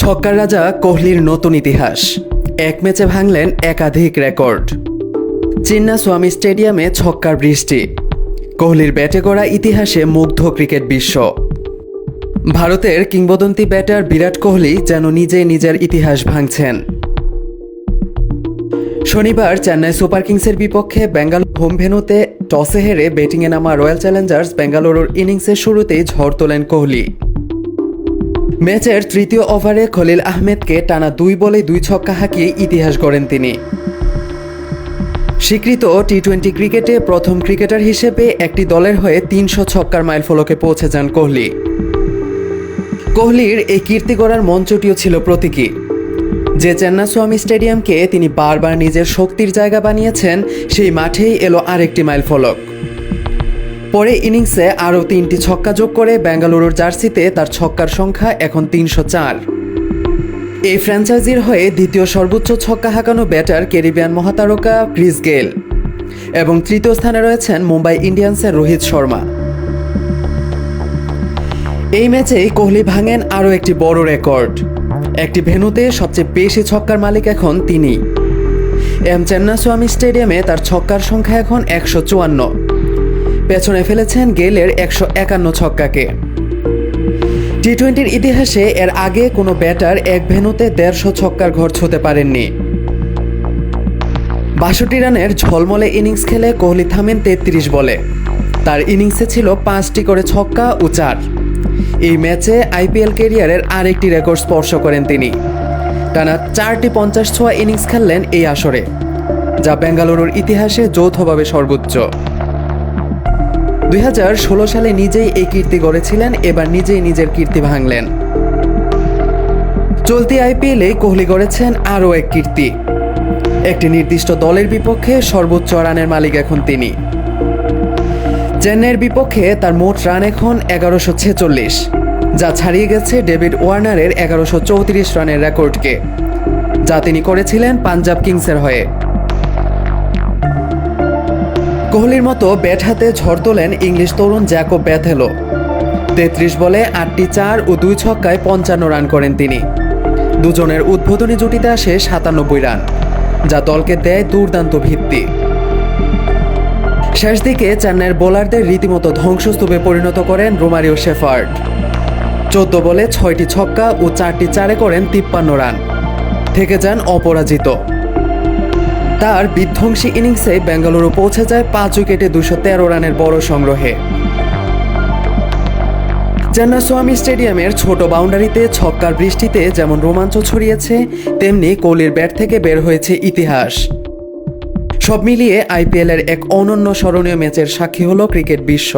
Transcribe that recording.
ছক্কার রাজা কোহলির নতুন ইতিহাস। এক ম্যাচে ভাঙলেন একাধিক রেকর্ড। চিন্নাস্বামী স্টেডিয়ামে ছক্কার বৃষ্টি। কোহলির ব্যাটে গড়া ইতিহাসে মুগ্ধ ক্রিকেট বিশ্ব। ভারতের কিংবদন্তি ব্যাটার বিরাট কোহলি যেন নিজেই নিজের ইতিহাস ভাঙছেন। শনিবার চেন্নাই সুপার কিংসের বিপক্ষে বেঙ্গালুরু হোম ভেন্যুতে টসে হেরে ব্যাটিংয়ে নামা রয়্যাল চ্যালেঞ্জার্স বেঙ্গালুরুর ইনিংসের শুরুতেই ঝড় তোলেন কোহলি। ম্যাচের তৃতীয় ওভারে খলিল আহমেদকে টানা 2 বলে 2 ছক্কা হাঁকিয়ে ইতিহাস গড়েন তিনি। স্বীকৃত টি-20 ক্রিকেটে প্রথম ক্রিকেটার হিসেবে একটি দলের হয়ে 300 ছক্কার মাইলফলকে পৌঁছে যান কোহলি। কোহলির এই কীর্তি গড়ার মঞ্চটিও ছিল প্রতীকী। যে চিন্নাস্বামী স্টেডিয়ামকে তিনি বারবার নিজের শক্তির জায়গা বানিয়েছেন, সেই মাঠেই এলো আরেকটি মাইলফলক। পরে ইনিংসে আরও 3টি ছক্কা যোগ করে বেঙ্গালুরুর জার্সিতে তার ছক্কার সংখ্যা এখন 304। এই ফ্র্যাঞ্চাইজির হয়ে দ্বিতীয় সর্বোচ্চ ছক্কা হাঁকানো ব্যাটার ক্যারিবিয়ান মহাতারকা ক্রিস গেইল এবং তৃতীয় স্থানে রয়েছেন মুম্বাই ইন্ডিয়ান্সের রোহিত শর্মা। এই ম্যাচেই কোহলি ভাঙেন আরও একটি বড় রেকর্ড। একটি ভেন্যুতে সবচেয়ে বেশি ছক্কার মালিক এখন তিনি। চিন্নাস্বামী স্টেডিয়ামে তার ছক্কার সংখ্যা এখন 154। পেছনে ফেলেছেন গেইলের 151 ছক্কাকে। টি-20-র ইতিহাসে এর আগে কোনো ব্যাটার এক ভেন্যুতে 150 ছক্কার ঘর ছুঁতে পারেননি। 62 রানের ঝলমলে ইনিংস খেলে কোহলি থামেন 33 বলে। তার ইনিংসে ছিল 5টি করে ছক্কা ও 4। এই ম্যাচে আইপিএল ক্যারিয়ারের আরেকটি রেকর্ড স্পর্শ করেন তিনি। টানা 4টি 50 ছোঁয়া ইনিংস খেললেন এই আসরে, যা বেঙ্গালুরুর ইতিহাসে যৌথভাবে সর্বোচ্চ। 2016 সালে নিজেই এই কীর্তি গড়েছিলেন, এবার নিজেই নিজের কীর্তি ভাঙলেন। চলতি আইপিএলে কোহলি গড়েছেন আরও এক কীর্তি। একটি নির্দিষ্ট দলের বিপক্ষে সর্বোচ্চ রানের মালিক এখন তিনি। চেন্নাইয়ের বিপক্ষে তার মোট রান এখন 1146, যা ছাড়িয়ে গেছে ডেভিড ওয়ার্নারের 1134 রানের রেকর্ডকে, যা তিনি করেছিলেন পাঞ্জাব কিংসের হয়ে। কোহলির মতো ব্যাট হাতে ঝড় তোলেন ইংলিশ তরুণ জ্যাকব ব্যাথেলও। 33 বলে 8টি 4 ও 2 ছক্কায় 55 রান করেন তিনি। দুজনের উদ্বোধনী জুটিতে আসে 97 রান, যা দলকে দেয় দুর্দান্ত ভিত্তি। শেষ দিকে চেন্নাইয়ের বোলারদের রীতিমতো ধ্বংসস্তূপে পরিণত করেন রোমারিও শেফার্ড। 14 বলে 6টি ছক্কা ও 4টি 4-এ করেন 53 রান, থেকে যান অপরাজিত। তার বিধ্বংসী ইনিংসে বেঙ্গালুরু পৌঁছে যায় 5 উইকেটে 213 রানের বড় সংগ্রহে। চিন্নাস্বামী স্টেডিয়ামের ছোট বাউন্ডারিতে ছক্কার বৃষ্টিতে যেমন রোমাঞ্চ ছড়িয়েছে, তেমনি কোহলির ব্যাট থেকে বের হয়েছে ইতিহাস। সব মিলিয়ে আইপিএলের এক অনন্য স্মরণীয় ম্যাচের সাক্ষী হলো ক্রিকেট বিশ্ব।